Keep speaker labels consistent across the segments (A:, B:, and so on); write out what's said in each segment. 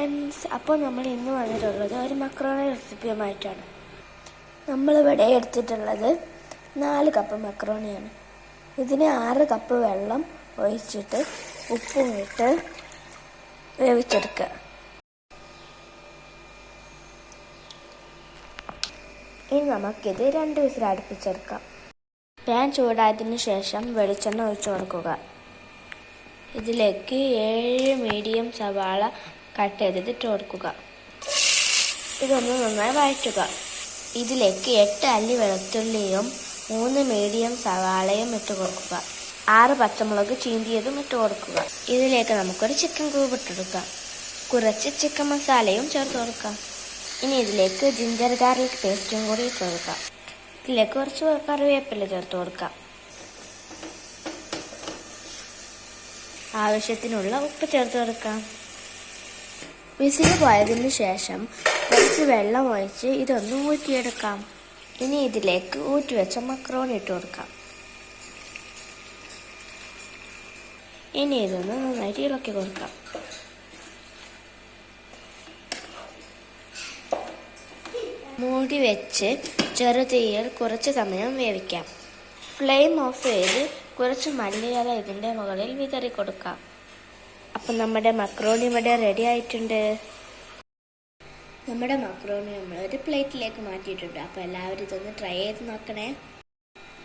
A: Friends, അപ്പോൾ നമ്മൾ ഇന്ന് വന്നിട്ടുള്ളത് ഒരു മക്രോണി റെസിപ്പിയുമായിട്ടാണ്. നമ്മളിവിടെ എടുത്തിട്ടുള്ളത് 4 കപ്പ് മക്രോണിയാണ്. ഇതിന് 6 കപ്പ് വെള്ളം ഒഴിച്ചിട്ട് ഉപ്പും ഇട്ട് വേവിച്ചെടുക്കുക. ഇനി നമുക്കിത് 2 വിസിൽ അടുപ്പിച്ചെടുക്കാം. പാൻ ചൂടായതിനു ശേഷം വെളിച്ചെണ്ണ ഒഴിച്ചു കൊടുക്കുക. ഇതിലേക്ക് 7 മീഡിയം സവാള കട്ട് ചെയ്തിട്ട് ഇട്ട് കൊടുക്കുക. ഇതൊന്ന് നന്നായി വഴറ്റുക. ഇതിലേക്ക് 8 അല്ലി വെളുത്തുള്ളിയും 3 മീഡിയം സവാളയും ഇട്ട് കൊടുക്കുക. 6 പച്ചമുളക് ചീന്തിയതും ഇട്ട് കൊടുക്കുക. ഇതിലേക്ക് നമുക്കൊരു ചിക്കൻ ക്യൂബ് ഇട്ടെടുക്കാം. കുറച്ച് ചിക്കൻ മസാലയും ചേർത്ത് കൊടുക്കാം. ഇനി ഇതിലേക്ക് ജിഞ്ചർ ഗാർലിക് പേസ്റ്റും കൂടി ഇട്ട് കൊടുക്കാം. ഇതിലേക്ക് കുറച്ച് കറിവേപ്പില ചേർത്ത് കൊടുക്കാം. ആവശ്യത്തിനുള്ള ഉപ്പ് ചേർത്ത് കൊടുക്കാം. വിസിൽ പോയതിന് ശേഷം കുറച്ച് വെള്ളം ഒഴിച്ച് ഇതൊന്ന് ഊറ്റിയെടുക്കാം. ഇനി ഇതിലേക്ക് ഊറ്റിവെച്ച മക്രോണി ഇട്ട് കൊടുക്കാം. ഇനി ഇതൊന്ന് നന്നായിട്ട് ഇളക്കി കൊടുക്കാം. മൂടി വെച്ച് ചെറുതീയിൽ കുറച്ച് സമയം വേവിക്കാം. ഫ്ലെയിം ഓഫ് ചെയ്ത് കുറച്ച് മല്ലിയില ഇതിൻ്റെ മുകളിൽ വിതറി കൊടുക്കാം. അപ്പം നമ്മുടെ മക്രോണി ഇവിടെ റെഡി ആയിട്ടുണ്ട്. നമ്മുടെ മക്രോണി നമ്മൾ ഒരു പ്ലേറ്റിലേക്ക് മാറ്റിയിട്ടുണ്ട്. അപ്പോൾ എല്ലാവരും ഇതൊന്ന് ട്രൈ ചെയ്ത് നോക്കണേ.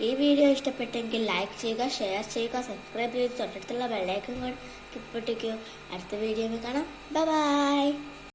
A: ഈ വീഡിയോ ഇഷ്ടപ്പെട്ടെങ്കിൽ ലൈക്ക് ചെയ്യുക, ഷെയർ ചെയ്യുക, സബ്സ്ക്രൈബ് ചെയ്ത് തൊട്ടടുത്തുള്ള ബെല്ലൈക്കൺ പൊട്ടിക്കൂ. അടുത്ത വീഡിയോയിൽ കാണാം. ബൈ.